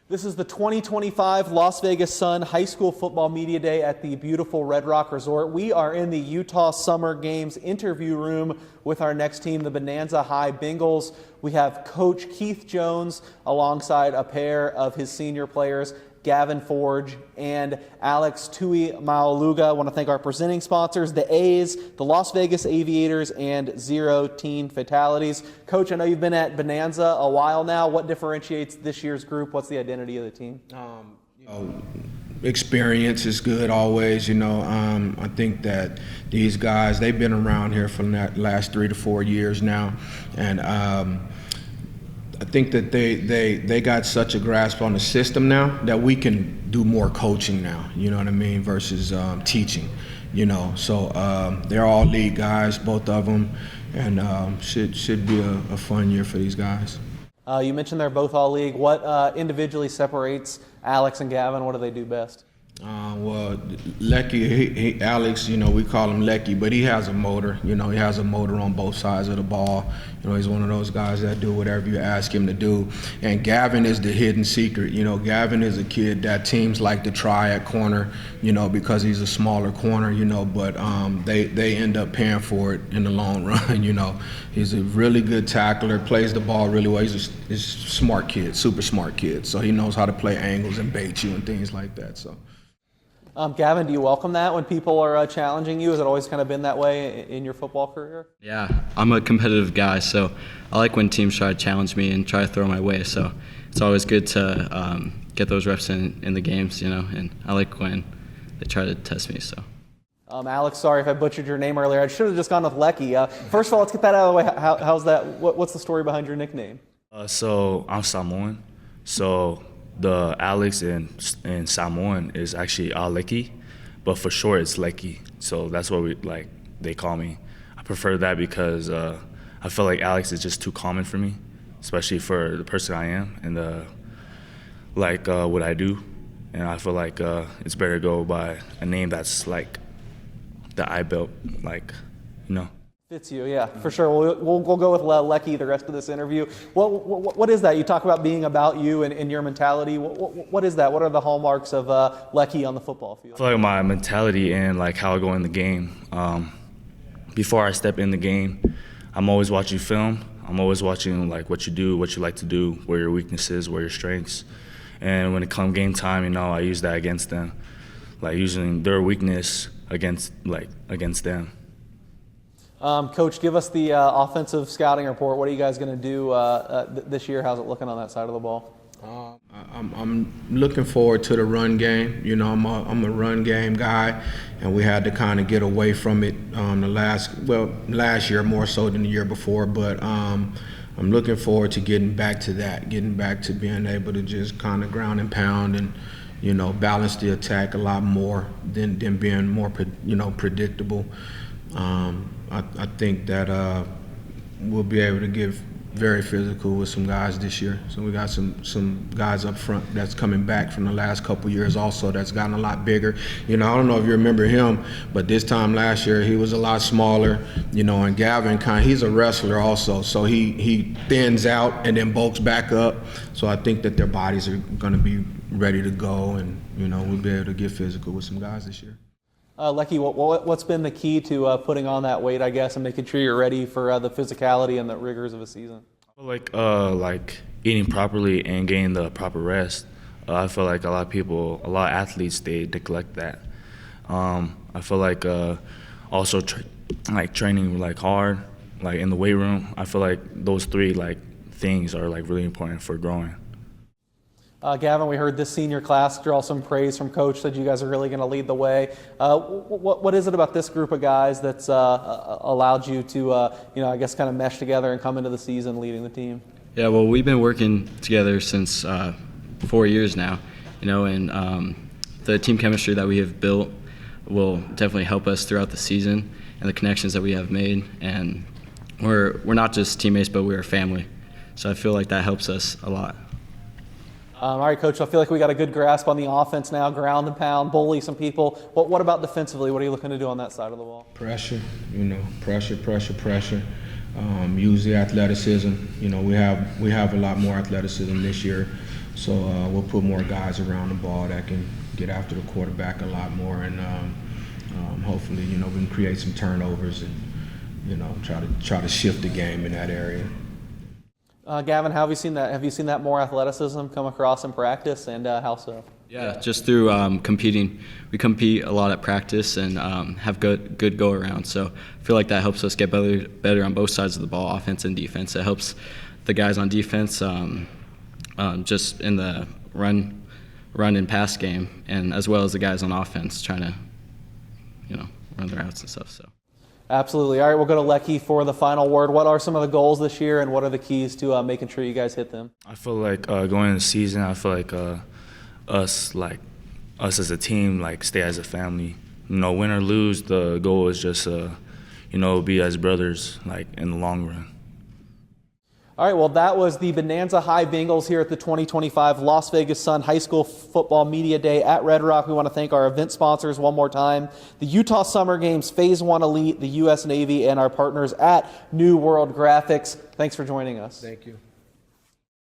This is the 2025 Las Vegas Sun High School Football Media Day at the beautiful Red Rock Resort. We are in the Utah Summer Games interview room with our next team, the Bonanza High Bengals. We have Coach Keith Jones alongside a pair of his senior players, Gavin Forge and Alex Tui Maoluga. I want to thank our presenting sponsors, the A's, the Las Vegas Aviators, and Zero Teen Fatalities. Coach, I know you've been at Bonanza a while now. What differentiates this year's group? What's the identity of the team? Experience is good always. I think that these guys, they've been around here for the last 3 to 4 years now, and I think that they got such a grasp on the system now that we can do more coaching now, you know what I mean, versus teaching, So they're all league guys, both of them, and should be a fun year for these guys. You mentioned they're both all league. What individually separates Alex and Gavin? What do they do best? Well, Lecky, Alex, we call him Lecky, but he has a motor. He has a motor on both sides of the ball. He's one of those guys that do whatever you ask him to do. And Gavin is the hidden secret. Gavin is a kid that teams like to try at corner, because he's a smaller corner, but they end up paying for it in the long run. He's a really good tackler, plays the ball really well. He's a smart kid, super smart kid. So he knows how to play angles and bait you and things like that. So. Gavin, do you welcome that when people are challenging you? Has it always kind of been that way in your football career? Yeah, I'm a competitive guy, so I like when teams try to challenge me and try to throw my way. So it's always good to get those reps in the games, and I like when they try to test me. So. Alex, sorry if I butchered your name earlier. I should have just gone with Lecky. First of all, let's get that out of the way. How's that? What's the story behind your nickname? So I'm Samoan. So the Alex in Samoan is actually Aleki, but for short it's Lecky. So that's what they call me. I prefer that because I feel like Alex is just too common for me, especially for the person I am and what I do. And I feel like it's better to go by a name that's like that I built, Fits you, yeah, for sure. We'll go with Lecky the rest of this interview. What is that? You talk about being about you and your mentality. What is that? What are the hallmarks of Lecky on the football field? I feel like my mentality and how I go in the game. Before I step in the game, I'm always watching film. I'm always watching what you do, what you like to do, where your weaknesses, where your strengths. And when it comes game time, I use that against them, using their weakness against them. Coach, give us the offensive scouting report. What are you guys going to do this year? How's it looking on that side of the ball? I'm looking forward to the run game. I'm a run game guy, and we had to kind of get away from it last year more so than the year before. But I'm looking forward to getting back to that, getting back to being able to just kind of ground and pound and balance the attack a lot more than being more predictable. I think that we'll be able to get very physical with some guys this year. So we got some guys up front that's coming back from the last couple years also that's gotten a lot bigger. I don't know if you remember him, but this time last year he was a lot smaller, and Gavin he's a wrestler also. So he thins out and then bulks back up. So I think that their bodies are going to be ready to go, and we'll be able to get physical with some guys this year. Lecky, what's been the key to putting on that weight, I guess, and making sure you're ready for the physicality and the rigors of a season? I feel like eating properly and getting the proper rest. I feel like a lot of athletes, they neglect that. I feel like also training hard, in the weight room. I feel like those three things are really important for growing. Gavin, we heard this senior class draw some praise from Coach, said you guys are really going to lead the way. What is it about this group of guys that's allowed you to, I guess, kind of mesh together and come into the season leading the team? Yeah, well, we've been working together since 4 years now, and the team chemistry that we have built will definitely help us throughout the season and the connections that we have made. And we're not just teammates, but we're a family. So I feel like that helps us a lot. All right, Coach, I feel like we got a good grasp on the offense now, ground and pound, bully some people. What about defensively? What are you looking to do on that side of the ball? Pressure, pressure. Use the athleticism. We have a lot more athleticism this year. So we'll put more guys around the ball that can get after the quarterback a lot more, and hopefully, we can create some turnovers and, try to shift the game in that area. Gavin, how have you seen that? Have you seen that more athleticism come across in practice, and how so? Yeah, just through competing. We compete a lot at practice and have good go around. So I feel like that helps us get better on both sides of the ball, offense and defense. It helps the guys on defense just in the run and pass game, and as well as the guys on offense trying to, run their routes and stuff. So. Absolutely. All right, we'll go to Lecky for the final word. What are some of the goals this year, and what are the keys to making sure you guys hit them? I feel like going into the season, I feel like us as a team, stay as a family. Win or lose, the goal is just be as brothers, in the long run. All right, well, that was the Bonanza High Bengals here at the 2025 Las Vegas Sun High School Football Media Day at Red Rock. We want to thank our event sponsors one more time, the Utah Summer Games, Phase 1 Elite, the U.S. Navy, and our partners at New World Graphics. Thanks for joining us. Thank you.